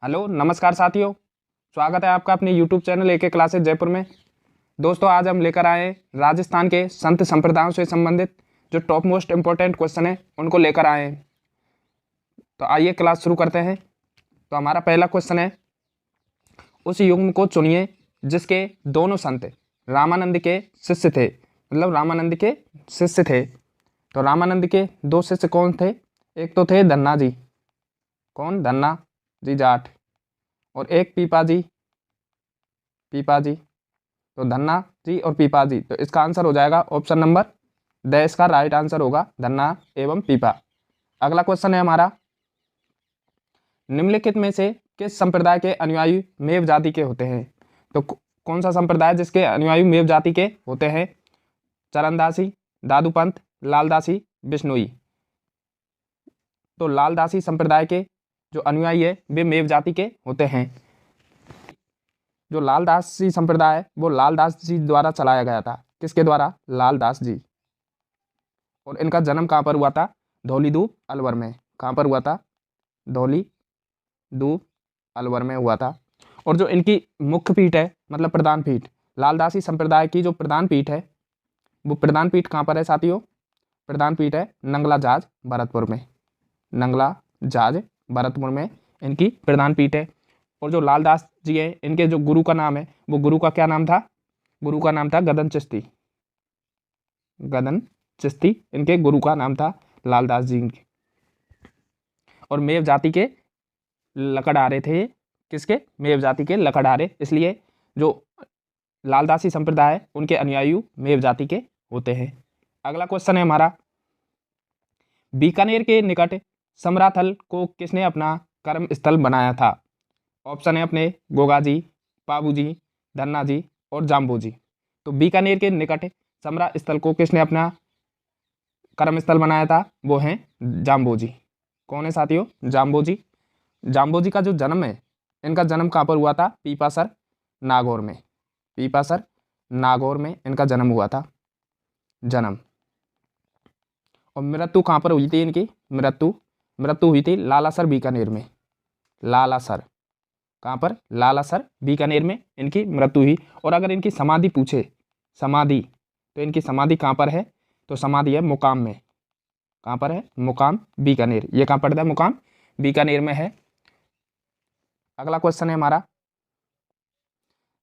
Hello नमस्कार साथियों। स्वागत है आपका अपने YouTube channel AK classes Jaipur में। दोस्तों आज हम लेकर आए हैं राजस्थान के संत संप्रदायों से संबंधित जो टॉप मोस्ट इम्पोर्टेंट क्वेश्चन है उनको लेकर आए हैं। तो आइए क्लास शुरू करते हैं। तो हमारा पहला क्वेश्चन है, उस युग्म को चुनिए जिसके दोनों संत रामानंद के शिष्य थे। मतलब रामानंद के शिष्य थे। तो रामानंद के दो शिष्य कौन थे? एक तो थे धन्ना जी। कौन? धन्ना जी जाट। और एक पीपा जी। तो धन्ना जी और पीपा जी। तो इसका आंसर हो जाएगा ऑप्शन नंबर द। इसका राइट आंसर होगा धन्ना एवं पीपा। अगला क्वेश्चन है हमारा, निम्नलिखित में से किस संप्रदाय के अनुयायी मेव जाति के होते हैं? तो कौन सा संप्रदाय जिसके अनुयायी मेव जाति के होते हैं? चरणदासी, दादूपंथ, लालदासी, बिश्नोई। तो लालदासी संप्रदाय के जो अनुयायी है वे मेव जाति के होते हैं। जो लालदासी संप्रदाय है वो लालदास जी द्वारा चलाया गया था। किसके द्वारा? लालदास जी। और इनका जन्म कहाँ पर हुआ था? धौलीदूप अलवर में। कहाँ पर हुआ था? धौलीदूप अलवर में हुआ था। और जो इनकी मुख्य पीठ है, मतलब प्रधान पीठ, लालदासी संप्रदाय की जो प्रधान पीठ है वो प्रधान पीठ कहाँ पर है साथियों? प्रधान पीठ है नंगला जाज भरतपुर में। नंगला जाज भरतपुर में इनकी प्रधान पीठ है। और जो लालदास जी है इनके जो गुरु का नाम है वो गुरु का क्या नाम था? गुरु का नाम था गदन चिश्ती। गदन चिश्ती इनके गुरु का नाम था लालदास जी के। और मेव जाति के लकड़हारे थे। किसके? मेव जाति के लकड़हारे। इसलिए जो लालदासी संप्रदाय है उनके अनुयायी मेव जाति के होते हैं। अगला क्वेश्चन है हमारा, बीकानेर के निकट समराथल को किसने अपना कर्म स्थल बनाया था? ऑप्शन है अपने गोगा जी, पाबू जी, धन्ना जी और जाम्बू जी। तो बीकानेर के निकट समरा स्थल को किसने अपना कर्म स्थल बनाया था? वो हैं जाम्बू जी। कौन है साथियों? जाम्बू जी। जाम्बू जी का जो जन्म है, इनका जन्म कहाँ पर हुआ था? पीपासर नागौर में। पीपासर नागौर में इनका जन्म हुआ था। जन्म। और मृत्यु कहाँ पर हुई थी इनकी? मृत्यु हुई थी लालासर बीकानेर में। लालासर कहाँ पर? लालासर बीकानेर में इनकी मृत्यु हुई। और अगर इनकी समाधि पूछे, समाधि, तो इनकी समाधि कहाँ पर है? तो समाधि है मुकाम में। कहाँ पर है? मुकाम बीकानेर। ये कहाँ पड़ता है? मुकाम बीकानेर में है। अगला क्वेश्चन है हमारा,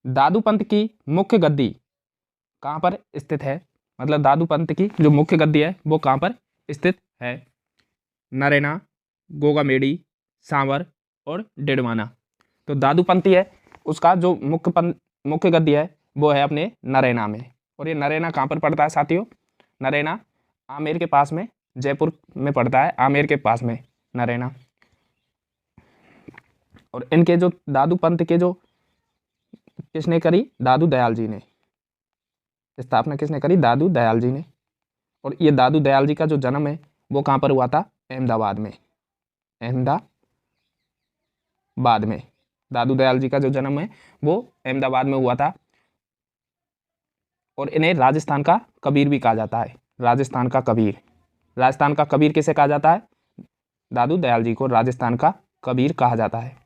दादू पंथ की मुख्य गद्दी कहाँ पर स्थित है? मतलब दादू पंथ की जो मुख्य गद्दी है वो कहाँ पर स्थित है? नरेना, गोगामेड़ी, सांवर और डेडवाना। तो दादू पंथी है उसका जो मुख्य गद्दी है वो है अपने नरेना में। और ये नरेना कहाँ पर पड़ता है साथियों? नरेना आमेर के पास में, जयपुर में पड़ता है। आमेर के पास में नरेना। और इनके जो दादू पंथ के जो किसने करी? दादू दयाल जी ने। स्थापना किसने करी? दादू दयाल जी ने। और ये दादू दयाल जी का जो जन्म है वो कहाँ पर हुआ था? अहमदाबाद में। अहमदाबाद में दादू दयाल जी का जो जन्म है वो अहमदाबाद में हुआ था। और इन्हें राजस्थान का कबीर भी कहा जाता है। राजस्थान का कबीर। राजस्थान का कबीर किसे कहा जाता है? दादू दयाल जी को राजस्थान का कबीर कहा जाता है।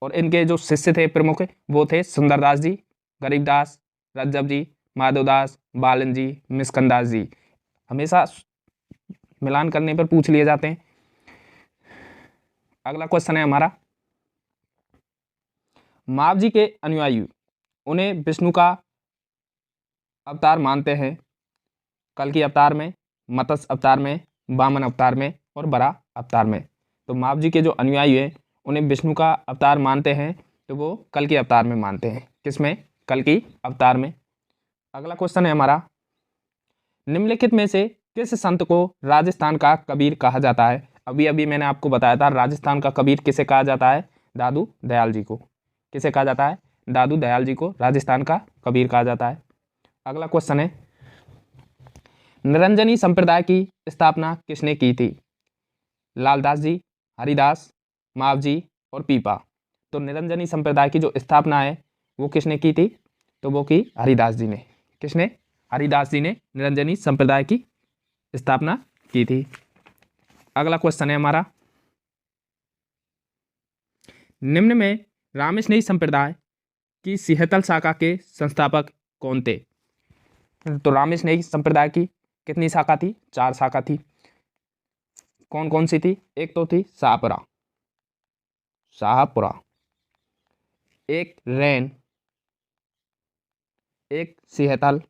और इनके जो शिष्य थे प्रमुख वो थे सुंदरदास जी, गरीबदास, रज्जब जी, माधवदास, बालन जी, मिस्कंदास जी। हमेशा मिलान करने पर पूछ लिए जाते हैं। अगला क्वेश्चन है हमारा, माव जी के अनुयायी उन्हें विष्णु का अवतार मानते हैं। कल्कि अवतार में, मत्स्य अवतार में, वामन अवतार में और बराह अवतार में। तो माव जी के जो अनुयायी हैं उन्हें विष्णु का अवतार मानते हैं तो वो कल्कि अवतार में मानते हैं। किसमें? कल्कि अवतार में। अगला क्वेश्चन है हमारा, निम्नलिखित में से किस संत को राजस्थान का कबीर कहा जाता है? अभी अभी मैंने आपको बताया था राजस्थान का कबीर किसे कहा जाता है? दादू दयाल जी को। किसे कहा जाता है? दादू दयाल जी को राजस्थान का कबीर कहा जाता है। अगला क्वेश्चन है, निरंजनी संप्रदाय की स्थापना किसने की थी? लालदास जी, हरिदास, माव जी और पीपा। तो निरंजनी संप्रदाय की जो स्थापना है वो किसने की थी? तो वो की हरिदास जी ने। किसने? हरिदास जी ने निरंजनी संप्रदाय की स्थापना की थी। अगला क्वेश्चन है हमारा, निम्न में रामस्नेही संप्रदाय की सिहतल शाखा के संस्थापक कौन थे? तो रामस्नेही संप्रदाय की कितनी शाखा थी? 4 शाखा थी। कौन कौन सी थी? एक तो थी शाहपुरा, एक रैन, एक सिहतल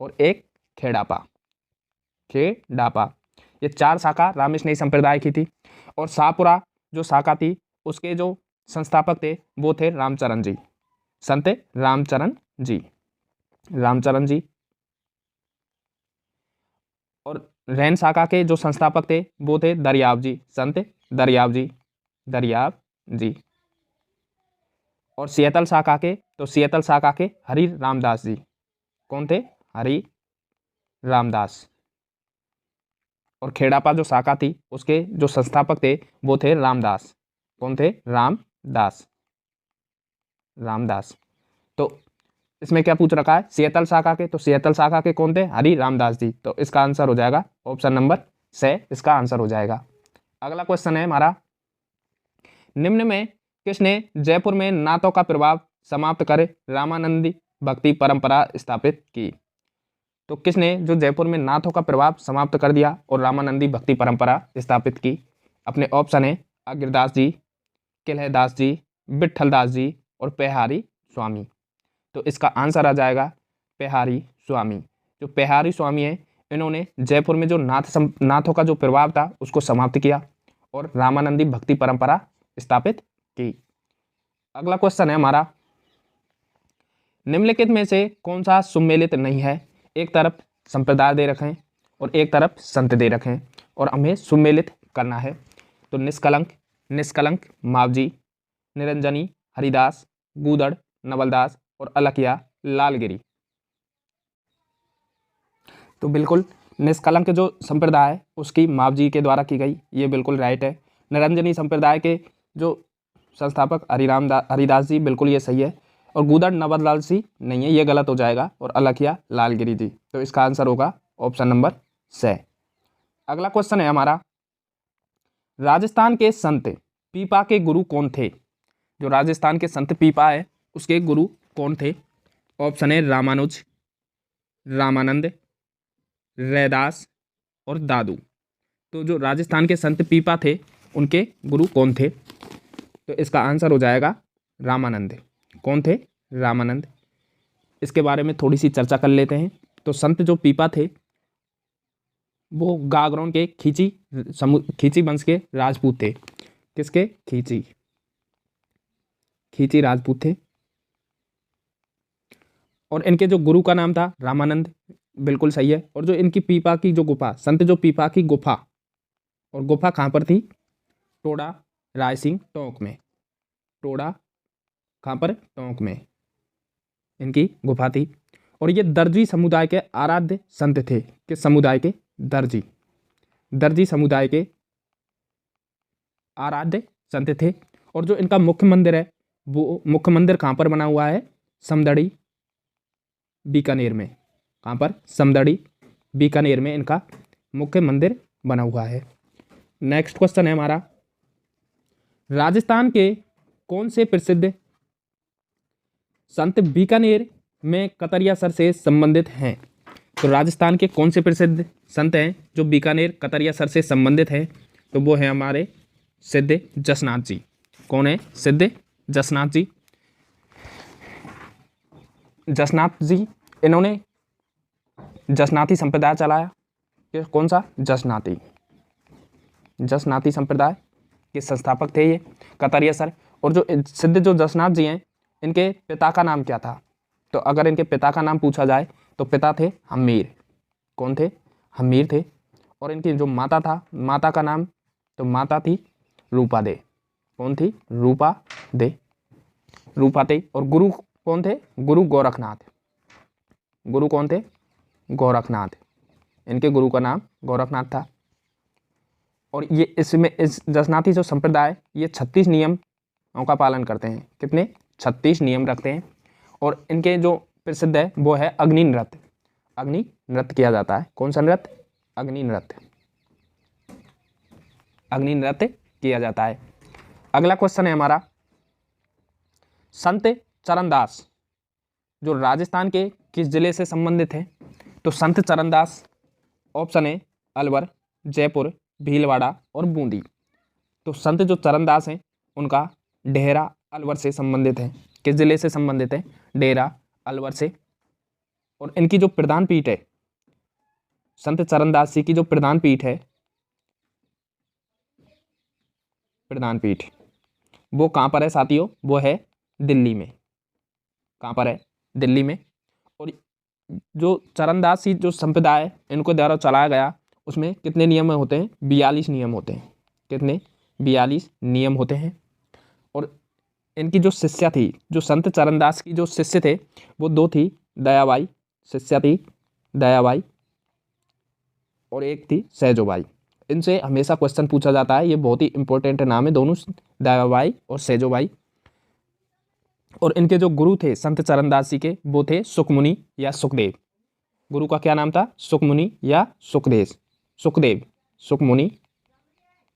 और एक खेड़ापा। ये 4 शाखा रामस्नेही संप्रदाय की थी। और शाहपुरा जो शाखा थी उसके जो संस्थापक थे वो थे रामचरण जी, संत रामचरण जी। और रैन शाखा के जो संस्थापक थे वो थे दरियाव जी, संत दरियाव जी। और सिहतल शाखा के हरि रामदास जी। कौन थे? हरि रामदास। और खेड़ापा जो शाखा थी उसके जो संस्थापक थे वो थे रामदास। कौन थे? रामदास। तो इसमें क्या पूछ रखा है? सिहतल शाखा के, तो सिहतल शाखा के कौन थे? हरि रामदास जी। तो इसका आंसर हो जाएगा ऑप्शन नंबर C, इसका आंसर हो जाएगा। अगला क्वेश्चन है हमारा, निम्न में किसने जयपुर में नाथों का प्रभाव समाप्त कर रामानंदी भक्ति परंपरा स्थापित की? तो किसने जो जयपुर में नाथों का प्रभाव समाप्त कर दिया और रामानंदी भक्ति परंपरा स्थापित की? अपने ऑप्शन है अग्रदास जी, किलहदास जी, विट्ठलदास जी और पेहारी स्वामी। तो इसका आंसर आ जाएगा पेहारी स्वामी। जो पेहारी स्वामी है इन्होंने जयपुर में जो नाथों का जो प्रभाव था उसको समाप्त किया और रामानंदी भक्ति परंपरा स्थापित की। अगला क्वेश्चन है हमारा, निम्नलिखित में से कौन सा सुमेलित नहीं है? एक तरफ संप्रदाय दे रखे हैं और एक तरफ संत दे रखे हैं और हमें सुमेलित करना है। तो निष्कलंक मावजी, निरंजनी हरिदास, गूदड़ नवलदास और अलखिया लालगिरी। तो बिल्कुल निष्कलंक जो संप्रदाय है उसकी मावजी के द्वारा की गई, ये बिल्कुल राइट है। निरंजनी संप्रदाय के जो संस्थापक हरिदास जी, बिल्कुल ये सही है। और गूदड़ नवलदास जी नहीं है, ये गलत हो जाएगा। और अलखिया लालगिरी जी। तो इसका आंसर होगा ऑप्शन नंबर C। अगला क्वेश्चन है हमारा, राजस्थान के संत पीपा के गुरु कौन थे? जो राजस्थान के संत पीपा है उसके गुरु कौन थे? ऑप्शन है रामानुज, रामानंद, रैदास और दादू। तो जो राजस्थान के संत पीपा थे उनके गुरु कौन थे? तो इसका आंसर हो जाएगा रामानंद। कौन थे? रामानंद। इसके बारे में थोड़ी सी चर्चा कर लेते हैं। तो संत जो पीपा थे वो गागरों के खींची वंश के राजपूत थे। किसके? खींची राजपूत थे। और इनके जो गुरु का नाम था रामानंद, बिल्कुल सही है। और जो इनकी पीपा की जो गुफा, संत जो पीपा की गुफा, और गुफा कहाँ पर थी? टोडा रायसिंह टोंक में। टोडा कहाँ पर? टोंक में इनकी गुफा थी। और ये दर्जी समुदाय के आराध्य संत थे। किस समुदाय के? दर्जी समुदाय के आराध्य संत थे। और जो इनका मुख्य मंदिर है वो मुख्य मंदिर कहाँ पर बना हुआ है? समदड़ी बीकानेर में। कहाँ पर? समदड़ी बीकानेर में इनका मुख्य मंदिर बना हुआ है। नेक्स्ट क्वेश्चन है हमारा, राजस्थान के कौन से प्रसिद्ध संत बीकानेर में कतरियासर से संबंधित हैं? तो राजस्थान के कौन से प्रसिद्ध संत हैं जो बीकानेर कतरियासर से संबंधित हैं? तो वो है हमारे सिद्ध जसनाथ जी। कौन है? सिद्ध जसनाथ जी। जसनाथ जी इन्होंने जसनाती संप्रदाय चलाया। कौन सा? जसनाती संप्रदाय के संस्थापक थे ये कतरियासर। और जो सिद्ध जो जसनाथ जी हैं इनके पिता का नाम क्या था? तो अगर इनके पिता का नाम पूछा जाए तो पिता थे हमीर। कौन थे? हमीर थे। और इनकी जो माता था, माता का नाम, तो माता थी रूपा दे। कौन थी? रूपा दे। और गुरु कौन थे? गुरु गोरखनाथ। गुरु कौन थे? गोरखनाथ। इनके गुरु का नाम गोरखनाथ था। और ये इस जसनाती जो संप्रदाय ये 36 नियमों का पालन करते हैं। कितने? 36 नियम रखते हैं। और इनके जो प्रसिद्ध है वो है अग्नि नृत्य। अग्नि नृत्य किया जाता है। कौन सा नृत्य? अग्नि नृत्य। अग्नि नृत्य किया जाता है। अगला क्वेश्चन है हमारा, संत चरणदास जो राजस्थान के किस जिले से संबंधित है? तो संत चरणदास ऑप्शन है अलवर, जयपुर, भीलवाड़ा और बूंदी। तो संत जो चरणदास हैं उनका डेहरा अलवर से संबंधित है। किस जिले से संबंधित है? डेहरा अलवर से। और इनकी जो प्रधान पीठ है, संत चरणदास जी की जो प्रधान पीठ है, प्रधान पीठ वो कहाँ पर है साथियों? वो है दिल्ली में। कहाँ पर है? दिल्ली में। और जो चरणदास जी जो संप्रदाय है इनको द्वारा चलाया गया, उसमें कितने नियम होते हैं? 42 नियम होते हैं। कितने? 42 नियम होते हैं। और इनकी जो शिष्या थी, जो संत चरणदास की जो शिष्य थे वो दो थी, दयाबाई शिष्या थी, दयाबाई, और एक थी सैजोबाई। इनसे हमेशा क्वेश्चन पूछा जाता है, ये बहुत ही इंपॉर्टेंट नाम है दोनों, दयाबाई और सैजोबाई। और इनके जो गुरु थे संत चरणदास जी के, वो थे सुखमुनि या सुखदेव। गुरु का क्या नाम था? सुखमुनि या सुखदेव, सुखमुनि,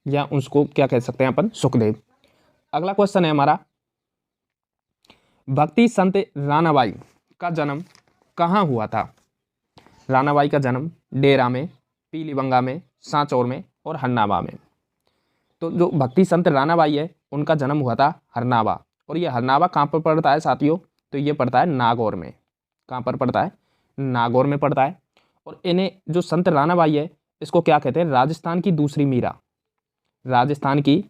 या उसको क्या कह सकते हैं अपन? सुखदेव। अगला क्वेश्चन है हमारा, भक्ति संत रानाबाई का जन्म कहाँ हुआ था? रानाबाई का जन्म डेरा में, पीलीबंगा में, सांचौर में और हरनाबा में। तो जो भक्ति संत रानाबाई है उनका जन्म हुआ था हरनाबा। और ये हरनाबा कहाँ पर पड़ता है साथियों? तो ये पड़ता है नागौर में। कहाँ पर पड़ता है? नागौर में पड़ता है। और इन्हें जो संत रानाबाई है इसको क्या कहते हैं? राजस्थान की दूसरी मीरा, राजस्थान की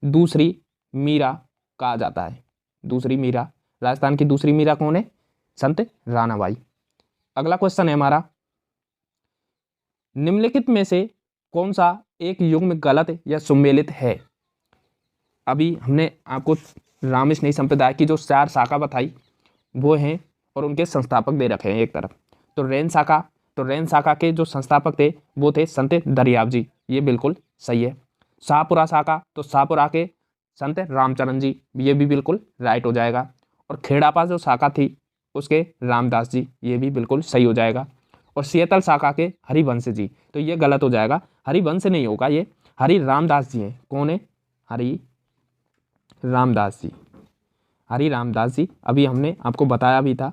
दूसरी मीरा कहा जाता है। दूसरी मीरा, राजस्थान की दूसरी मीरा कौन है? संत रानाबाई। अगला क्वेश्चन है हमारा, निम्नलिखित में से कौन सा एक युग्म गलत या सुमेलित है? अभी हमने आपको रामस्नेही संप्रदाय की जो 4 शाखा बताई वो हैं और उनके संस्थापक दे रखे हैं एक तरफ। तो रैन शाखा के जो संस्थापक थे वो थे संत दरियाव जी, ये बिल्कुल सही है। शाहपुरा शाखा, तो शाहपुरा के संत रामचरण जी, ये भी बिल्कुल राइट हो जाएगा। और खेड़ापा जो शाखा थी उसके रामदास जी, ये भी बिल्कुल सही हो जाएगा। और सियतल शाखा के हरिवंश जी, तो ये गलत हो जाएगा, हरिवंश नहीं होगा, ये हरि रामदास जी हैं। कौन है? हरि रामदास जी, हरि रामदास जी, अभी हमने आपको बताया भी था,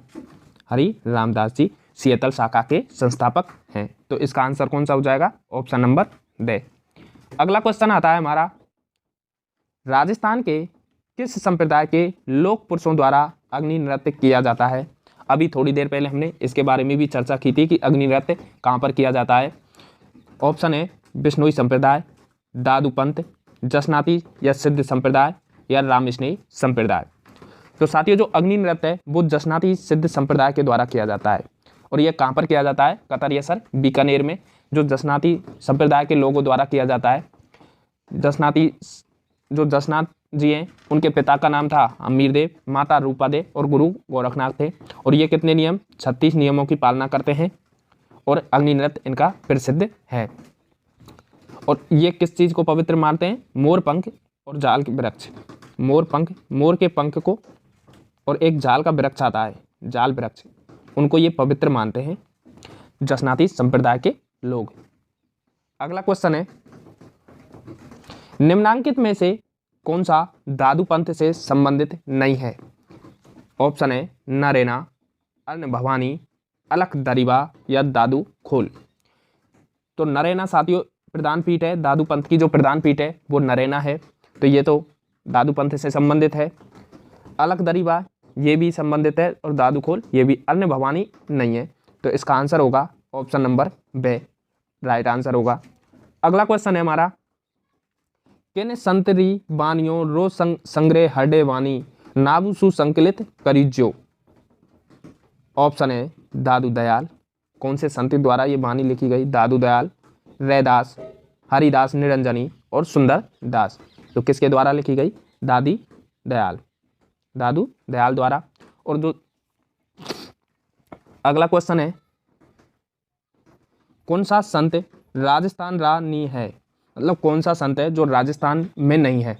हरि रामदास जी सियतल शाखा के संस्थापक हैं। तो इसका आंसर कौन सा हो जाएगा? ऑप्शन नंबर ड। अगला क्वेश्चन आता है हमारा, राजस्थान के किस संप्रदाय के लोक पुरुषों द्वारा अग्नि नृत्य किया जाता है? अभी थोड़ी देर पहले हमने इसके बारे में भी चर्चा की थी कि अग्नि नृत्य कहाँ पर किया जाता है। ऑप्शन है बिश्नोई संप्रदाय, दादूपंथ, जसनाती या सिद्ध संप्रदाय या रामस्नेही संप्रदाय। तो साथियों जो अग्नि नृत्य है वो जसनाती सिद्ध संप्रदाय के द्वारा किया जाता है। और ये कहाँ पर किया जाता है? कतरिया सर, बीकानेर में, जो जसनाती संप्रदाय के लोगों द्वारा किया जाता है। जसनाती जो जसनाथ जी हैं उनके पिता का नाम था अमीरदेव, माता रूपादेव और गुरु गोरखनाथ थे। और ये कितने नियम? 36 नियमों की पालना करते हैं और अग्नि नृत्य इनका प्रसिद्ध है। और ये किस चीज़ को पवित्र मानते हैं? मोर पंख और जाल के वृक्ष, मोर पंख, मोर के पंख को, और एक जाल का वृक्ष आता है, जाल वृक्ष, उनको ये पवित्र मानते हैं जसनाती संप्रदाय के लोग। अगला क्वेश्चन है, निम्नांकित में से कौन सा दादू पंथ से संबंधित नहीं है? ऑप्शन है नरेना, अर्ण भवानी, अलख दरिबा या दादू खोल। तो नरेना साथियों प्रधान पीठ है, दादू पंथ की जो प्रधान पीठ है वो नरेना है, तो ये तो दादू पंथ से संबंधित है। अलख दरिबा ये भी संबंधित है और दादू खोल ये भी। अर्ण भवानी नहीं है, तो इसका आंसर होगा ऑप्शन नंबर ब, राइट आंसर होगा। अगला क्वेश्चन है हमारा, किन संतरी वानियों रो संग्रह हरडे वानी नाबू सुसंकलित करीजो? ऑप्शन है दादू दयाल। कौन से संत द्वारा ये वाणी लिखी गई? दादू दयाल, रैदास, हरिदास निरंजनी और सुंदर दास। तो किसके द्वारा लिखी गई? दादी दयाल, दादू दयाल द्वारा। और जो अगला क्वेश्चन है, कौन सा संत राजस्थान रानी है? मतलब कौन सा संत है जो राजस्थान में नहीं है?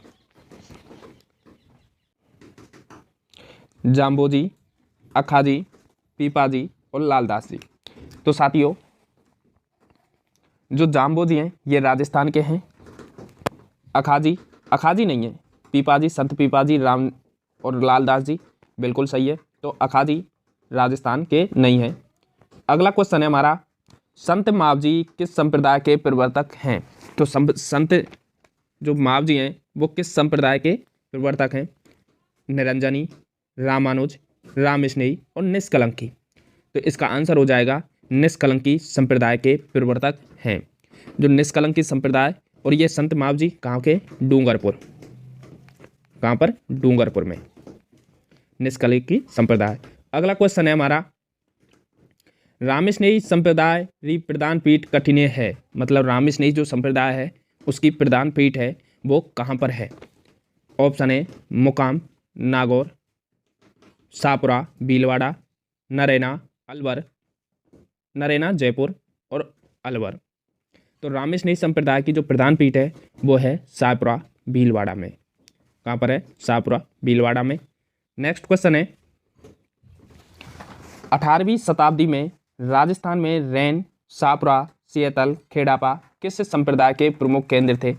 जाम्बोजी, अखाजी, पीपाजी और लालदास जी। तो साथियों जो जाम्बोजी हैं ये राजस्थान के हैं अखाजी, अखाजी नहीं है, पीपाजी, संत पीपाजी राम और लालदास जी, बिल्कुल सही है। तो अखाजी राजस्थान के नहीं है। अगला क्वेश्चन है हमारा, संत मावजी किस संप्रदाय के प्रवर्तक हैं? तो संत जो मावजी हैं वो किस संप्रदाय के प्रवर्तक हैं? निरंजनी, रामानुज, रामस्नेही और निष्कलंकी। तो इसका आंसर हो जाएगा निष्कलंकी संप्रदाय के प्रवर्तक हैं। जो निष्कलंकी संप्रदाय, और ये संत मावजी कहाँ के? डूंगरपुर। कहाँ पर? डूंगरपुर में निष्कलंकी संप्रदाय। अगला क्वेश्चन है हमारा, रामस्नेही संप्रदाय री प्रधान पीठ कठिने है। मतलब रामस्नेही जो संप्रदाय है उसकी प्रधान पीठ है वो कहाँ पर है? ऑप्शन है मुकाम, नागौर, शाहपुरा, भीलवाड़ा, नरैना, अलवर, नरैना जयपुर और अलवर। तो रामस्नेही संप्रदाय की जो प्रधान पीठ है वो है शाहपुरा भीलवाड़ा में। कहाँ पर है? शाहपुरा भीलवाड़ा में। नेक्स्ट क्वेश्चन है, 18वीं शताब्दी में राजस्थान में रैन, शाहपुरा, सियतल, खेड़ापा किस संप्रदाय के प्रमुख केंद्र थे?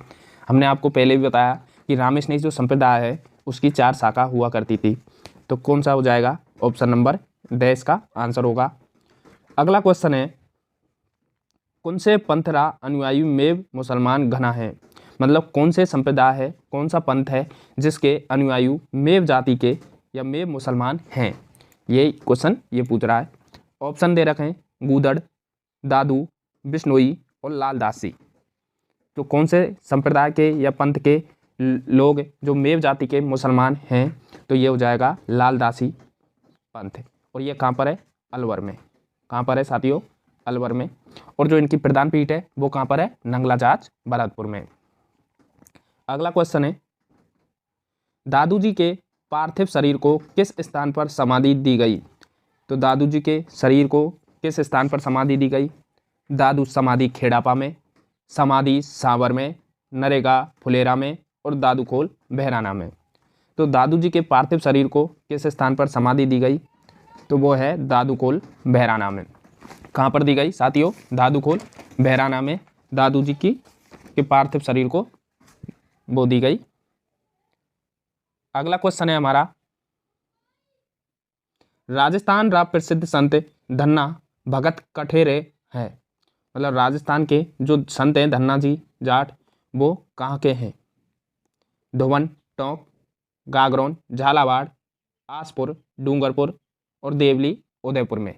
हमने आपको पहले भी बताया कि रामस्नेही जो संप्रदाय है उसकी 4 शाखा हुआ करती थी। तो कौन सा हो जाएगा? ऑप्शन नंबर डैश का आंसर होगा। अगला क्वेश्चन है, कौन से पंथरा अनुयायी में मुसलमान घना है? मतलब कौन से संप्रदाय है, कौन सा पंथ है जिसके अनुयायी मेव जाति के या मेव मुसलमान हैं? ये क्वेश्चन ये पूछ रहा है। ऑप्शन दे रखे हैं गूदड़, दादू, बिश्नोई और लालदासी। तो कौन से संप्रदाय के या पंथ के लोग जो मेव जाति के मुसलमान हैं? तो ये हो जाएगा लालदासी पंथ। और ये कहाँ पर है? अलवर में। कहाँ पर है साथियों? अलवर में। और जो इनकी प्रधान पीठ है वो कहाँ पर है? नंगला जाट भरतपुर में। अगला क्वेश्चन है, दादू जी के पार्थिव शरीर को किस स्थान पर समाधि दी गई? तो दादू जी के शरीर को किस स्थान पर समाधि दी गई? दादू समाधि खेड़ापा में, समाधि सांवर में, नरेगा फुलेरा में और दादूखोल बहराना में। तो दादू जी के पार्थिव शरीर को किस स्थान पर समाधि दी गई? तो वो है दादूखोल बहराना में। कहाँ पर दी गई साथियों? दादूखोल बहराना में दादू जी की के पार्थिव शरीर को वो दी गई। अगला क्वेश्चन है हमारा, राजस्थान रा प्रसिद्ध संत धन्ना भगत कठेरे हैं। मतलब राजस्थान के जो संत हैं धन्ना जी जाट वो कहाँ के हैं? धुवन, टोंक, गागरोन, झालावाड़, आसपुर, डूंगरपुर और देवली उदयपुर में।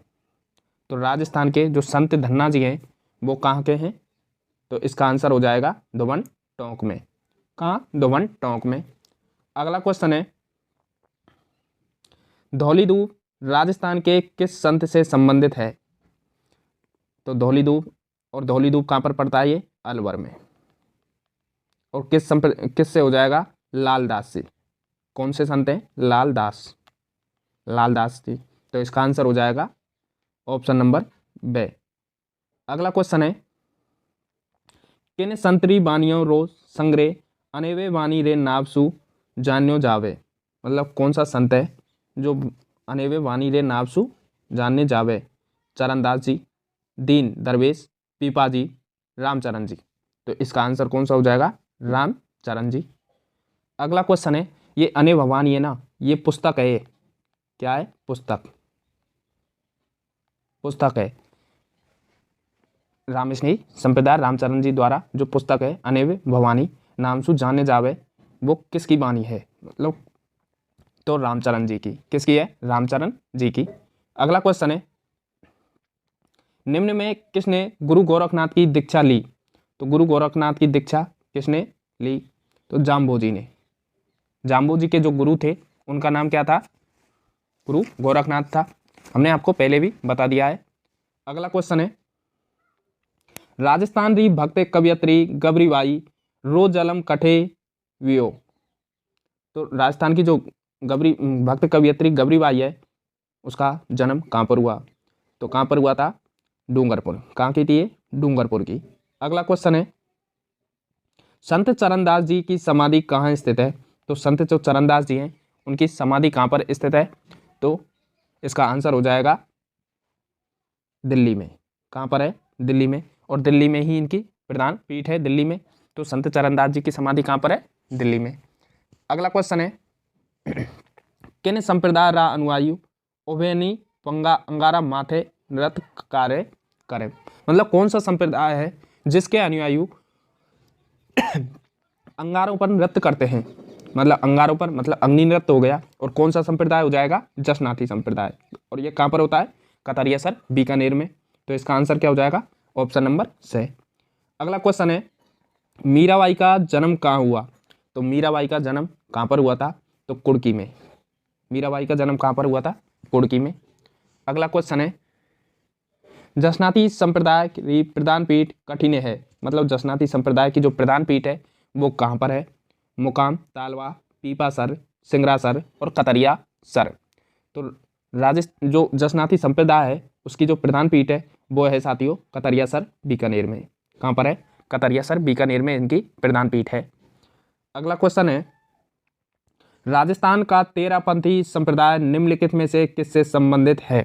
तो राजस्थान के जो संत धन्ना जी हैं वो कहाँ के हैं? तो इसका आंसर हो जाएगा धुवन टोंक में। कहाँ? धुवन टोंक में। अगला क्वेश्चन है, धौलीदूब राजस्थान के किस संत से संबंधित है? तो धौलीदूब, और धौलीदूब कहाँ पर पड़ता है? ये अलवर में। और किस से हो जाएगा? लालदास से। कौन से संत हैं? लालदास, लालदास जी। तो इसका आंसर हो जाएगा ऑप्शन नंबर बे। अगला क्वेश्चन है, किन संतरी बानियों रो संग्रह अनेवे वाणी रे नावसु जान्यो जावे? मतलब कौन सा संत है जो अनेवे वाणी रे नावसु जानने जावे? चरणदास जी, दीन दरवेश, पीपाजी, रामचरण जी। तो इसका आंसर कौन सा हो जाएगा? रामचरण जी। अगला क्वेश्चन है, ये अने भवानी है ना, ये पुस्तक है। क्या है? पुस्तक, पुस्तक है। रामस्नेही संप्रदाय रामचरण जी द्वारा जो पुस्तक है अनेवे भवानी नाम सु जाने जावे वो किसकी वाणी है? मतलब तो रामचरण जी की। किसकी है? रामचरण जी की। अगला क्वेश्चन है, निम्न में किसने गुरु गोरखनाथ की दीक्षा ली? तो गुरु गोरखनाथ की दीक्षा किसने ली? तो जाम्बो जी ने। जाम्बो जी के जो गुरु थे उनका नाम क्या था? गुरु गोरखनाथ था। हमने आपको पहले भी बता दिया है। अगला क्वेश्चन है, राजस्थान री भक्त कवयत्री गबरीबाई रो जलम कठे वियो। तो राजस्थान की जो भक्त कवयत्री गबरीबाई है उसका जन्म कहाँ पर हुआ? तो कहाँ पर हुआ था? डूंगरपुर। कहाँ की थी ये? डूंगरपुर की। अगला क्वेश्चन है, संत चरणदास जी की समाधि कहाँ स्थित है? तो संत जो चरणदास जी हैं उनकी समाधि कहाँ पर स्थित है? तो इसका आंसर हो जाएगा दिल्ली में। कहाँ पर है? दिल्ली में। और दिल्ली में ही इनकी प्रधान पीठ है, दिल्ली में। तो संत चरणदास जी की समाधि कहाँ पर है? दिल्ली में। अगला क्वेश्चन है, किन संप्रदाय रा अनुयायी ओभेनी पंगा अंगारा माथे नृत्य कार्य करे? मतलब कौन सा संप्रदाय है जिसके अनुयायी अंगारों पर नृत्य करते हैं? मतलब अंगारों पर मतलब अग्नि नृत्य हो गया। और कौन सा संप्रदाय हो जाएगा? जसनाथी संप्रदाय। और ये कहाँ पर होता है? कतरियासर बीकानेर में। तो इसका आंसर क्या हो जाएगा? Option number C. अगला क्वेश्चन है, मीराबाई का जन्म कहाँ हुआ? तो मीराबाई का जन्म कहाँ पर हुआ था? तो कुर्की में। मीराबाई का जन्म कहाँ पर हुआ था? कुर्की में। अगला क्वेश्चन है, जसनाती संप्रदाय की प्रधान पीठ कठिने है। मतलब जसनाती संप्रदाय की जो प्रधान पीठ है वो कहाँ पर है? मुकाम, तालवा, पीपासर, सिंगरासर और कतरिया सर। तो जो जसनाती संप्रदाय है उसकी जो प्रधान पीठ है वो है साथियों कतरिया सर बीकानेर में। कहाँ पर है? कतरिया सर बीकानेर में इनकी प्रधान पीठ है। अगला क्वेश्चन है, राजस्थान का तेरापंथी संप्रदाय निम्नलिखित में से किससे संबंधित है?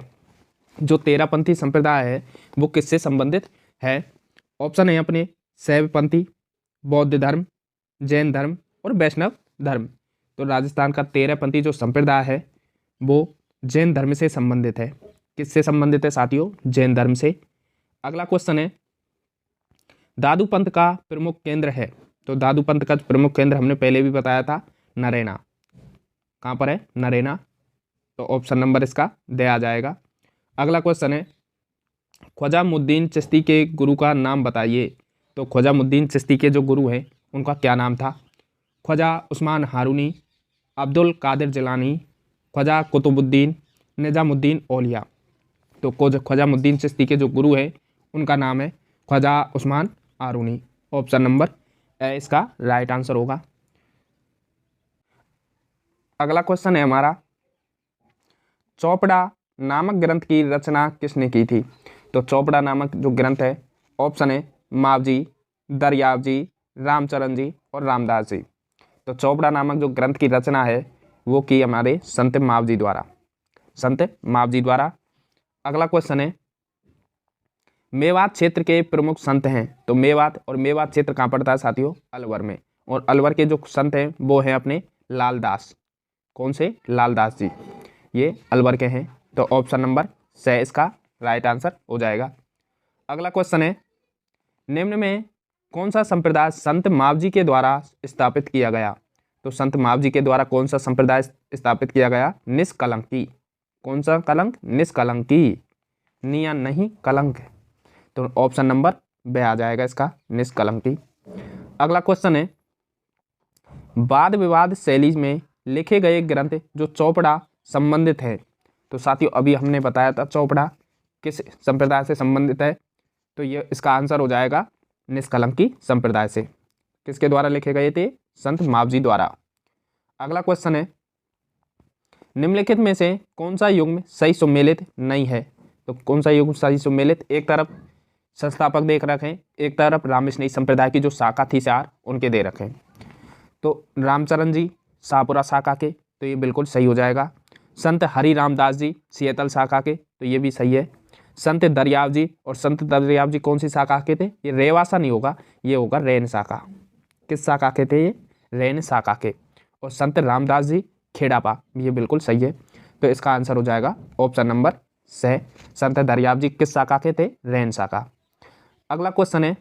जो तेरापंथी संप्रदाय है वो किससे संबंधित है? ऑप्शन है अपने शैवपंथी, बौद्ध धर्म, जैन धर्म और वैष्णव धर्म। तो राजस्थान का तेरापंथी जो संप्रदाय है वो जैन धर्म से संबंधित है। किससे संबंधित है साथियों? जैन धर्म से। अगला क्वेश्चन है, दादू पंथ का प्रमुख केंद्र है। तो दादू पंथ का प्रमुख केंद्र हमने पहले भी बताया था, नरेना। कहाँ पर है? नरेना। तो ऑप्शन नंबर इसका दे आ जाएगा। अगला क्वेश्चन है, ख्वाजामुद्दीन चिश्ती के गुरु का नाम बताइए। तो ख्वाजामुद्दीन चिश्ती के जो गुरु हैं उनका क्या नाम था? ख्वाजा उस्मान हारूनी, अब्दुल कादिर जिलानी, ख्वाजा कुतुबुद्दीन, निजामुद्दीन औलिया। तो ख्वाजामुद्दीन चिश्ती के जो गुरु हैं उनका नाम है Khwaja Usman Haruni. Option number A इसका राइट आंसर होगा। अगला क्वेश्चन है हमारा, चौपड़ा नामक ग्रंथ की रचना किसने की थी? तो चौपड़ा नामक जो ग्रंथ है, ऑप्शन है मावजी, दरियावजी, रामचरण जी और रामदास जी। तो चौपड़ा नामक जो ग्रंथ की रचना है वो की हमारे संत मावजी द्वारा। संत मावजी द्वारा। अगला क्वेश्चन है, मेवात क्षेत्र के प्रमुख संत हैं। तो मेवात क्षेत्र कहाँ पड़ता है साथियों? अलवर में। और अलवर के जो संत हैं वो हैं अपने लालदास। कौन से? लालदास जी। ये अलवर के हैं। तो ऑप्शन नंबर से इसका राइट आंसर हो जाएगा। अगला क्वेश्चन है, निम्न में कौन सा संप्रदाय संत मावजी के द्वारा स्थापित किया गया? तो संत मावजी के द्वारा कौन सा संप्रदाय स्थापित किया गया? निष्कलंकी। कौन सा कलंक? निष्कलंकी। निया नहीं कलंक। तो ऑप्शन नंबर बे आ जाएगा इसका, निष्कलंकी। अगला क्वेश्चन है, वाद विवाद शैली में लिखे गए ग्रंथ जो चौपड़ा संबंधित है। तो साथियों अभी हमने बताया था चौपड़ा किस संप्रदाय से संबंधित है। तो ये इसका आंसर हो जाएगा निष्कलंकी संप्रदाय से। किसके द्वारा लिखे गए थे? संत मावजी द्वारा। अगला क्वेश्चन है, निम्नलिखित में से कौन सा युग्म सही सुमेलित नहीं है? तो कौन सा युग्म सही सुमेलित? एक तरफ संस्थापक देख रखें, एक तरफ रामस्नेही संप्रदाय की जो शाखा थी 4 उनके दे रखें। तो रामचरण जी शाहपुरा शाखा के, तो ये बिल्कुल सही हो जाएगा। संत हरि रामदास जी सियतल शाखा के, तो ये भी सही है। संत दरियाव जी, और संत दरियाव जी कौन सी शाखा के थे? ये रेवासा नहीं होगा, ये होगा रैन शाखा। किस शाखा के थे ये? रैन शाखा के। और संत रामदास जी खेड़ापा, ये बिल्कुल सही है। तो इसका आंसर हो जाएगा ऑप्शन नंबर से। संत दरियाव जी किस शाखा के थे? रैन शाखा। अगला क्वेश्चन है,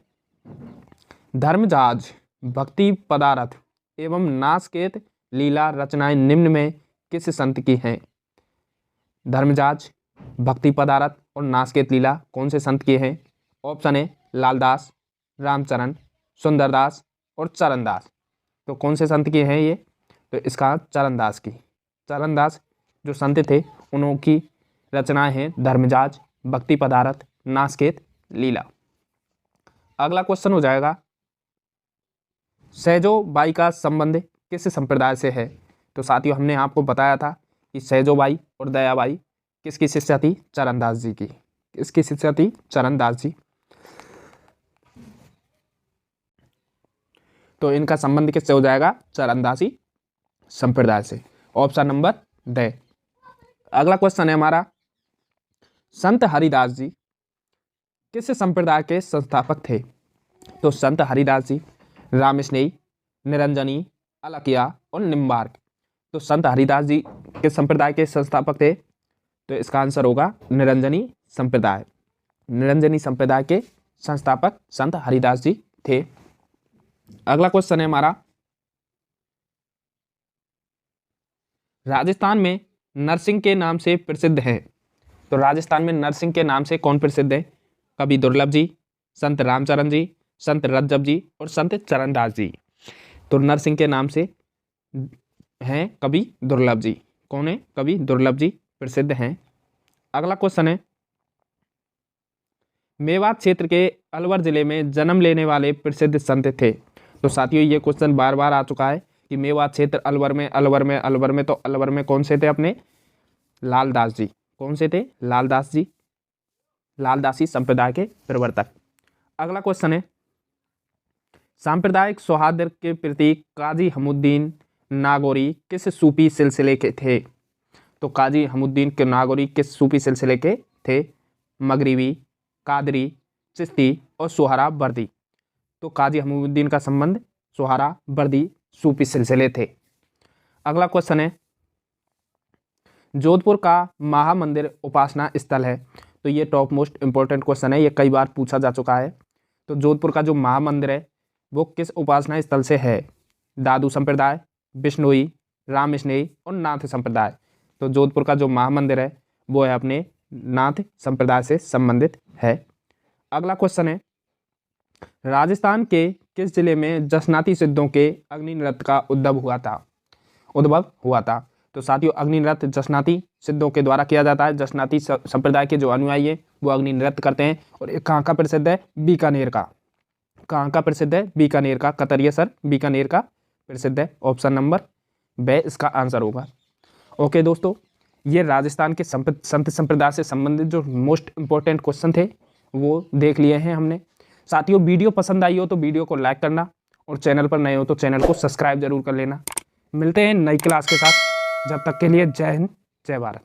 धर्मजाज, भक्ति पदारथ एवं नासकेत लीला रचनाएं निम्न में किस संत की हैं? धर्मजाज, भक्ति पदारथ और नासकेत लीला कौन से संत की हैं? ऑप्शन है लालदास, रामचरण, सुंदरदास और चरणदास। तो कौन से संत की हैं ये? तो इसका चरणदास की। चरणदास जो संत थे उनकी रचनाएं हैं धर्मजाज, भक्ति पदारथ, नासकेत लीला। अगला क्वेश्चन हो जाएगा, सहजोबाई का संबंध किस संप्रदाय से है? तो साथियों हमने आपको बताया था कि सहजोबाई और दयाबाई किसकी शिष्या थी? चरणदास जी की। किसकी शिष्या थी? चरणदास जी। तो इनका संबंध किससे हो जाएगा? चरणदासी संप्रदाय से। ऑप्शन नंबर ड। अगला क्वेश्चन है हमारा, संत हरिदास जी किस संप्रदाय के संस्थापक थे? तो संत हरिदास जी रामस्नेही, निरंजनी, अलकिया और निम्बार्क। तो संत हरिदास जी किस संप्रदाय के संस्थापक थे? तो इसका आंसर होगा निरंजनी संप्रदाय। निरंजनी संप्रदाय के संस्थापक संत हरिदास जी थे। अगला क्वेश्चन है हमारा, राजस्थान में नरसिंह के नाम से प्रसिद्ध है। तो राजस्थान में नरसिंह के नाम से कौन प्रसिद्ध है? कवि दुर्लभ जी, संत रामचरण जी, संत रज्जब जी और संत चरणदास जी। तो नरसिंह के नाम से हैं कवि दुर्लभ जी। कौन है? कवि दुर्लभ जी प्रसिद्ध हैं। अगला क्वेश्चन है, मेवात क्षेत्र के अलवर जिले में जन्म लेने वाले प्रसिद्ध संत थे। तो साथियों ये क्वेश्चन बार बार आ चुका है कि मेवात क्षेत्र अलवर में तो अलवर में कौन से थे? अपने लालदास जी। कौन से थे? लालदास जी, लालदासी संप्रदाय के प्रवर्तक। अगला क्वेश्चन है, सांप्रदायिक सौहार्द के प्रतीक काजी हमुद्दीन नागौरी किस सूफी सिलसिले के थे? तो काजी हमुद्दीन के नागौरी किस सूफी सिलसिले के थे? मगरिबी, कादरी, चिश्ती और सोहरा बर्दी। तो काजी हमुद्दीन का संबंध सोहरा बर्दी सूफी सिलसिले थे। अगला क्वेश्चन है, जोधपुर का महामंदिर उपासना स्थल है। तो ये टॉप मोस्ट इंपॉर्टेंट क्वेश्चन है, ये कई बार पूछा जा चुका है। तो जोधपुर का जो महामंदिर है वो किस उपासना स्थल से है? दादू संप्रदाय, बिश्नोई, रामस्नेही और नाथ संप्रदाय। तो जोधपुर का जो महामंदिर है वो है अपने नाथ संप्रदाय से संबंधित है। अगला क्वेश्चन है, राजस्थान के किस जिले में जसनाती सिद्धों के अग्नि नृत्य का उद्भव हुआ था? तो साथियों अग्नि नृत्य जसनाती सिद्धों के द्वारा किया जाता है। जसनाती संप्रदाय के जो अनुयायी है वो अग्नि नृत्य करते हैं। और एक कहाँ का प्रसिद्ध है? बीकानेर का। कहाँ का प्रसिद्ध है? बीकानेर का। कतरिया बीकानेर का प्रसिद्ध है। ऑप्शन नंबर ब इसका आंसर होगा। ओके दोस्तों, ये राजस्थान के संत संप्रदाय से संबंधित जो मोस्ट इंपॉर्टेंट क्वेश्चन थे वो देख लिए हैं हमने। साथियों वीडियो पसंद आई हो तो वीडियो को लाइक करना और चैनल पर नए हो तो चैनल को सब्सक्राइब जरूर कर लेना। मिलते हैं नई क्लास के साथ, जब तक के लिए जय हिंद, जय भारत।